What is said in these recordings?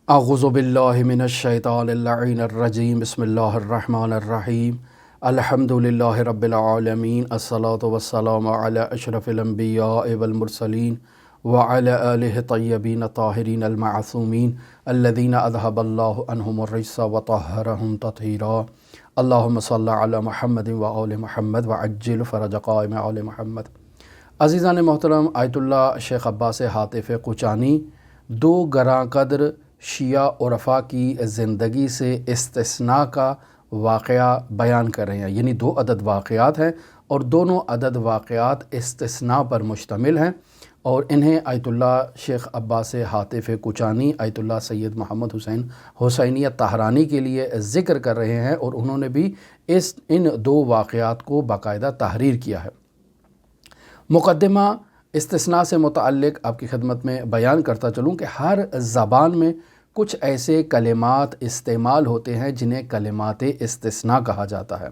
अऊज़ु बिल्लाहि मिनश्शैतानिर्रजीम बिस्मिल्लाहिर्रहमानिर्रहीम अल्हम्दुलिल्लाहि रब्बिल आलमीन अस्सलातु वस्सलामु अला अशरफिल अंबिया'i वल मुरसलीन व अला आलिहि तय्यबीन ताहिरीन अल मासूमीन अल्लज़ीना अज़हबल्लाहु अन्हुमुर रिज्सा व तहहरहुम तत्हीरा। अल्लाहुम्मा सल्लि अला मुहम्मदिन व आलि मुहम्मद व अज्जिल फ़रज क़ाइम आलि मुहम्मद। अज़ीज़ान मोहतरम, आयतुल्लाह शेख अब्बास हातिफ़ कुचानी दो गरां कदर शिया उरफ़ा की ज़िंदगी से इस्तिस्ना का वाक़या बयान कर रहे हैं। यानी दो अदद वाक़यात हैं और दोनों अदद वाक़यात इस्तिस्ना पर मुश्तमिल हैं और इन्हें आयतुल्लाह शेख अब्बास हातिफ़ कुचानी आयतुल्लाह सैयद मोहम्मद हुसैन हुसैनियत तहरानी के लिए ज़िक्र कर रहे हैं और उन्होंने भी इन दो वाक़यात को बाकायदा तहरीर किया है। मुक़द्दिमा इस्तिस्ना से मुतअल्लिक़ आपकी खिदमत में बयान करता चलूँ कि हर ज़बान में कुछ ऐसे कलिमात इस्तेमाल होते हैं जिन्हें कलिमात इस्तिस्ना कहा जाता है।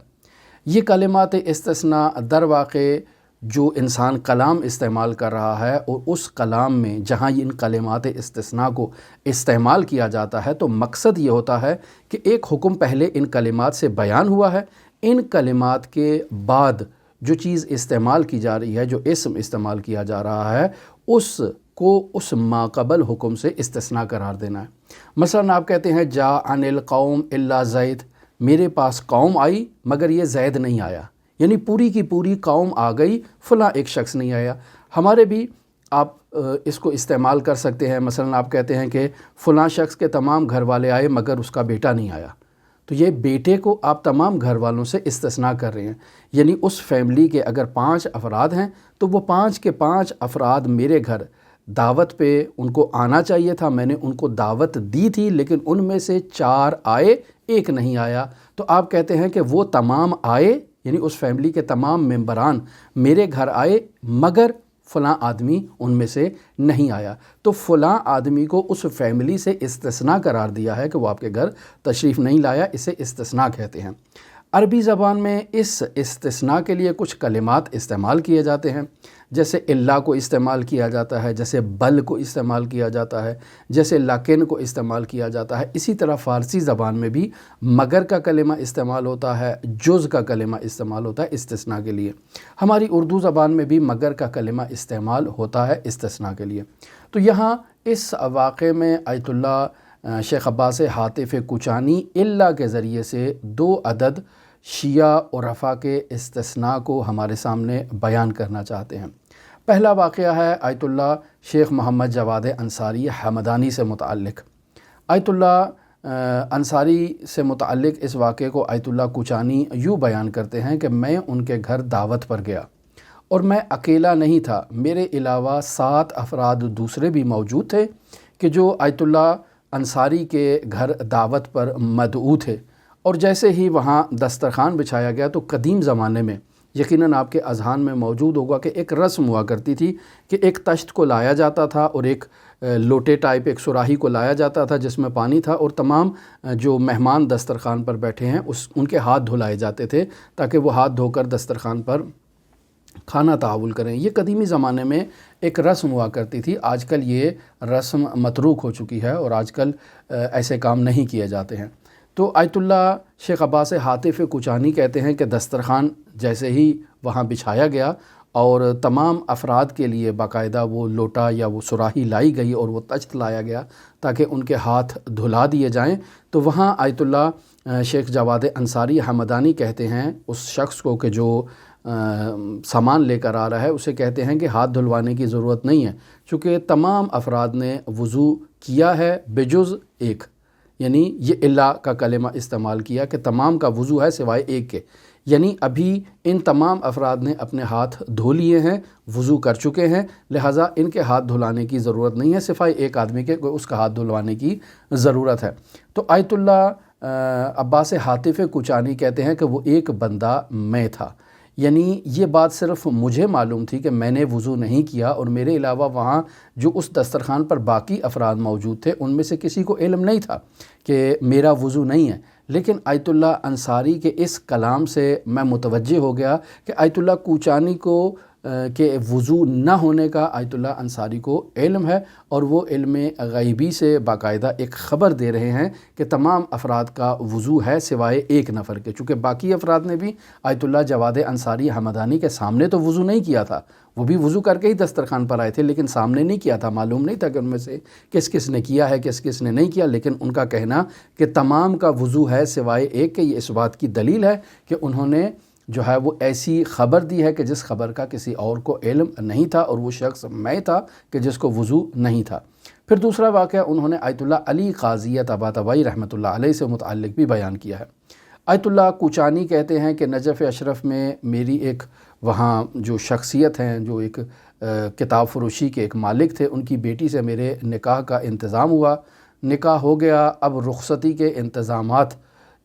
ये कलिमात इस्तिस्ना दर वाक़े जो इंसान कलाम इस्तेमाल कर रहा है और उस कलाम में जहाँ इन कलिमात इस्तिस्ना को इस्तेमाल किया जाता है तो मकसद ये होता है कि एक हुक्म पहले इन कलिमात से बयान हुआ है, इन कलिमात के बाद जो चीज़ इस्तेमाल की जा रही है, जो इस्म इस्तेमाल किया जा रहा है, उसको उस माक़बल हुक्म से इस्तिस्ना करार देना है। मसलन आप कहते हैं जा अनिल कौम इल्ला ज़ैद, मेरे पास कौम आई मगर ये ज़ैद नहीं आया, यानी पूरी की पूरी कौम आ गई, फ़लाँ एक शख्स नहीं आया। हमारे भी आप इसको इस्तेमाल कर सकते हैं। मसलन आप कहते हैं कि फ़लाँ शख्स के तमाम घर वाले आए मगर उसका बेटा नहीं आया, तो ये बेटे को आप तमाम घर वालों से इस्तिस्ना कर रहे हैं। यानी उस फैमिली के अगर 5 अफराद हैं तो वो 5 के 5 अफराद मेरे घर दावत पे उनको आना चाहिए था, मैंने उनको दावत दी थी, लेकिन उनमें से 4 आए, एक नहीं आया। तो आप कहते हैं कि वो तमाम आए, यानी उस फैमिली के तमाम मेंबरान मेरे घर आए मगर फ़लाँ आदमी उनमें से नहीं आया। तो फ़लाँ आदमी को उस फैमिली से इस्तिस्ना करार दिया है कि वो आपके घर तशरीफ़ नहीं लाया, इसे इस्तिस्ना कहते हैं। अरबी ज़बान में इस इस्तिस्ना के लिए कुछ कलिमात इस्तेमाल किए जाते हैं, जैसे इल्ला को इस्तेमाल किया जाता है, जैसे बल को इस्तेमाल किया जाता है, जैसे लाकिन को इस्तेमाल किया जाता है। इसी तरह फ़ारसी ज़बान में भी मगर का कलिमा इस्तेमाल होता है, जुज़ का कलिमा इस्तेमाल होता है इस्तिस्ना के लिए। हमारी उर्दू ज़बान में भी मगर का कलिमा इस्तेमाल होता है इस्तिस्ना के लिए। तो यहाँ इस वाक़े में आयतुल्लाह शेख अब्बास हातिफ़ कुचानी इल्ला के ज़रिए से 2 अदद शिया उरफ़ा के इस्तिस्ना को हमारे सामने बयान करना चाहते हैं। पहला वाक़या है आयतुल्लाह शेख मोहम्मद जवाद अंसारी हमदानी से मुतअल्लिक़। आयतुल्लाह अंसारी से मुतअल्लिक़ इस वाक़े को आयतुल्लाह कुचानी यूँ बयान करते हैं कि मैं उनके घर दावत पर गया और मैं अकेला नहीं था, मेरे अलावा 7 अफराद दूसरे भी मौजूद थे कि जो आयतुल्लाह अंसारी के घर दावत पर मदऊ थे। और जैसे ही वहाँ दस्तरखान बिछाया गया तो कदीम ज़माने में यकीनन आपके अज़हान में मौजूद होगा कि एक रस्म हुआ करती थी कि एक तश्त को लाया जाता था और एक लोटे टाइप एक सुराही को लाया जाता था जिसमें पानी था और तमाम जो मेहमान दस्तरखान पर बैठे हैं उनके हाथ धुलाए जाते थे ताकि वो हाथ धोकर दस्तरखान पर खाना तावुल करें। ये कदीमी ज़माने में एक रस्म हुआ करती थी। आजकल ये रस्म मतरूक हो चुकी है और आजकल ऐसे काम नहीं किए जाते हैं। तो आयतुल्लाह शेख अब्बास हातिफ़ कुचानी कहते हैं कि दस्तरखान जैसे ही वहाँ बिछाया गया और तमाम अफराद के लिए बाकायदा वो लोटा या वो सुराही लाई गई और वो तश्त लाया गया ताकि उनके हाथ धुला दिए जाएं, तो वहाँ आयतुल्लाह शेख जवाद अंसारी हमदानी कहते हैं उस शख्स को कि जो सामान लेकर आ रहा है उसे कहते हैं कि हाथ धुलवाने की ज़रूरत नहीं है, चूँकि तमाम अफराद ने वज़ू किया है बेजुज़ एक, यानी ये इल्ला का कलिमा इस्तेमाल किया कि तमाम का वज़ू है सिवाय एक के, यानी अभी इन तमाम अफराद ने अपने हाथ धो लिए हैं, वज़ू कर चुके हैं, लिहाजा इनके हाथ धुलाने की ज़रूरत नहीं है, सिवाय एक आदमी के उसका हाथ धुलवाने की ज़रूरत है। तो आयतुल्लाह अब्बास हातिफ़ कुचानी कहते हैं कि वो एक बंदा मैं था, यानी ये बात सिर्फ़ मुझे मालूम थी कि मैंने वज़ू नहीं किया और मेरे अलावा वहाँ जो उस दस्तरखान पर बाकी अफराद मौजूद थे उनमें से किसी को इल्म नहीं था कि मेरा वज़ू नहीं है। लेकिन आयतुल्लाह अंसारी के इस कलाम से मैं मुतवज्जे हो गया कि आयतुल्लाह कुचानी को کہ وضو نہ ہونے کا آیت اللہ انصاری کو علم ہے، اور وہ علم غیبی سے باقاعدہ ایک خبر دے رہے ہیں کہ تمام افراد کا وضو ہے سوائے ایک نفر کے، چونکہ باقی افراد نے بھی آیت اللہ جواد انصاری ہمدانی کے سامنے تو وضو نہیں کیا تھا، وہ بھی وضو کر کے ہی دسترخوان پر آئے تھے، لیکن سامنے نہیں کیا تھا، معلوم نہیں تھا کہ ان میں سے کس کس نے کیا ہے کس کس نے نہیں کیا، لیکن ان کا کہنا کہ تمام کا وضو ہے سوائے ایک کے، یہ اس بات کی دلیل ہے کہ انہوں نے جو ہے وہ ایسی خبر دی ہے کہ جس خبر کا کسی اور کو علم نہیں تھا، اور وہ شخص میں تھا کہ جس کو وضو نہیں تھا۔ پھر دوسرا واقعہ انہوں نے آیت اللہ علی قاضی طباطبائی رحمۃ اللہ علیہ سے متعلق بھی بیان کیا ہے۔ آیت اللہ کوچانی کہتے ہیں کہ نجف اشرف میں میری ایک وہاں جو شخصیت ہیں، جو ایک کتاب فروشی کے ایک مالک تھے، ان کی بیٹی سے میرے نکاح کا انتظام ہوا، نکاح ہو گیا، اب رخصتی کے انتظامات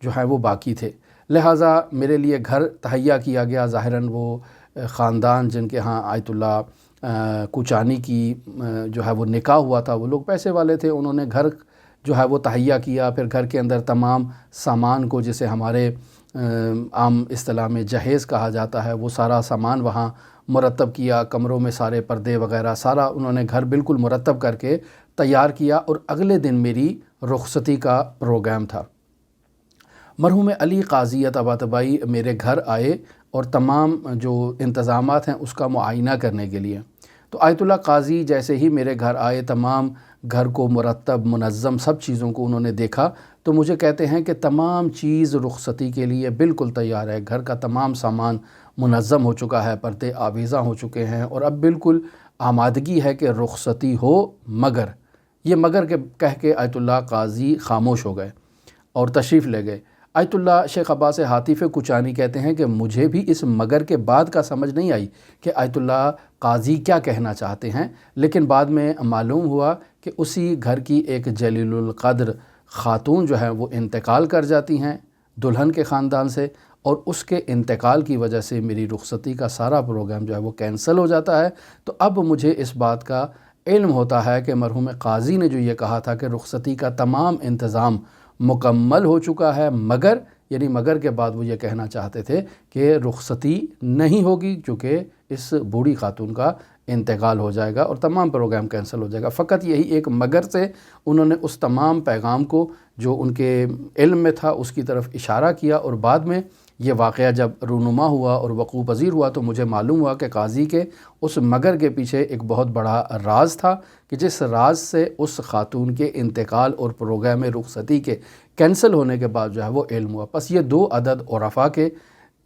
جو ہیں وہ باقی تھے، لہٰذا میرے لیے گھر تہیا کیا گیا۔ ظاہراً وہ خاندان جن کے ہاں آیت اللہ کوچانی کی جو ہے وہ نکاح ہوا تھا، وہ لوگ پیسے والے تھے، انہوں نے گھر جو ہے وہ تہیا کیا، پھر گھر کے اندر تمام سامان کو، جسے ہمارے عام اصطلاح میں جہیز کہا جاتا ہے، وہ سارا سامان وہاں مرتب کیا، کمروں میں سارے پردے وغیرہ سارا انہوں نے گھر بالکل مرتب کر کے تیار کیا، اور اگلے دن میری رخصتی کا پروگرام تھا۔ مرحوم علی قاضی طباطبائی میرے گھر آئے اور تمام جو انتظامات ہیں اس کا معائنہ کرنے کے لیے، تو آیت اللہ قاضی جیسے ہی میرے گھر آئے، تمام گھر کو مرتب منظم سب چیزوں کو انہوں نے دیکھا، تو مجھے کہتے ہیں کہ تمام چیز رخصتی کے لیے بالکل تیار ہے، گھر کا تمام سامان منظم ہو چکا ہے، پردے آویزاں ہو چکے ہیں، اور اب بالکل آمادگی ہے کہ رخصتی ہو، مگر یہ مگر کے کہہ کے آیت اللہ قاضی خاموش ہو گئے اور تشریف لے گئے۔ آیت اللہ شیخ عباس حاتف کوچانی کہتے ہیں کہ مجھے بھی اس مگر کے بعد کا سمجھ نہیں آئی کہ آیت اللہ قاضی کیا کہنا چاہتے ہیں، لیکن بعد میں معلوم ہوا کہ اسی گھر کی ایک جلیل القدر خاتون جو ہے وہ انتقال کر جاتی ہیں دلہن کے خاندان سے، اور اس کے انتقال کی وجہ سے میری رخصتی کا سارا پروگرام جو ہے وہ کینسل ہو جاتا ہے۔ تو اب مجھے اس بات کا علم ہوتا ہے کہ مرحوم قاضی نے جو یہ کہا تھا کہ رخصتی کا تمام انتظام مکمل ہو چکا ہے، مگر یعنی مگر کے بعد وہ یہ کہنا چاہتے تھے کہ رخصتی نہیں ہوگی، چونکہ اس بوڑھی خاتون کا انتقال ہو جائے گا اور تمام پروگرام کینسل ہو جائے گا۔ فقط یہی ایک مگر سے انہوں نے اس تمام پیغام کو جو ان کے علم میں تھا اس کی طرف اشارہ کیا، اور بعد میں یہ واقعہ جب رونما ہوا اور وقوع پذیر ہوا تو مجھے معلوم ہوا کہ قاضی کے اس مگر کے پیچھے ایک بہت بڑا راز تھا، کہ جس راز سے اس خاتون کے انتقال اور پروگرام رخصتی کے کینسل ہونے کے بعد جو ہے وہ علم ہوا۔ پس یہ دو عدد عرفاء کے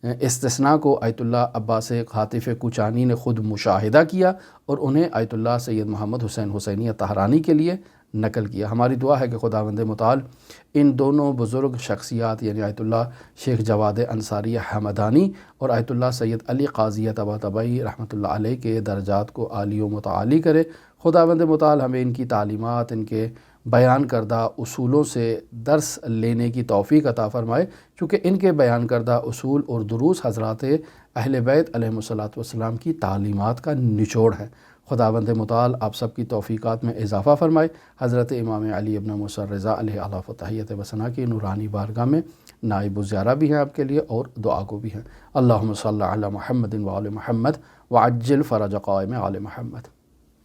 استثناء کو آیت اللہ عباس حاتف کوچانی نے خود مشاہدہ کیا، اور انہیں آیت اللہ سید محمد حسین حسینی طہرانی کے لیے نقل کیا۔ ہماری دعا ہے کہ خداوند متعال ان دونوں بزرگ شخصیات یعنی آیت اللہ شیخ جواد انصاری حمدانی اور آیت اللہ سید علی قاضی طباطبائی رحمۃ اللہ علیہ کے درجات کو عالی و متعالی کرے۔ خداوند متعال ہمیں ان کی تعلیمات، ان کے بیان کردہ اصولوں سے درس لینے کی توفیق عطا فرمائے، چونکہ ان کے بیان کردہ اصول اور دروس حضرات اہل بیت علیہم الصلاۃ والسلام کی تعلیمات کا نچوڑ ہے۔ خداوند متعال آپ سب کی توفیقات میں اضافہ فرمائے۔ حضرت امام علی ابن موسیٰ رضا علیہ الاف و تحیت و ثنا کی نورانی بارگاہ میں نائب الزیارہ بھی ہیں آپ کے لیے اور دعا کو بھی ہیں۔ اللہم صلی علی محمد وآل محمد وعجل فرج قائم آل محمد۔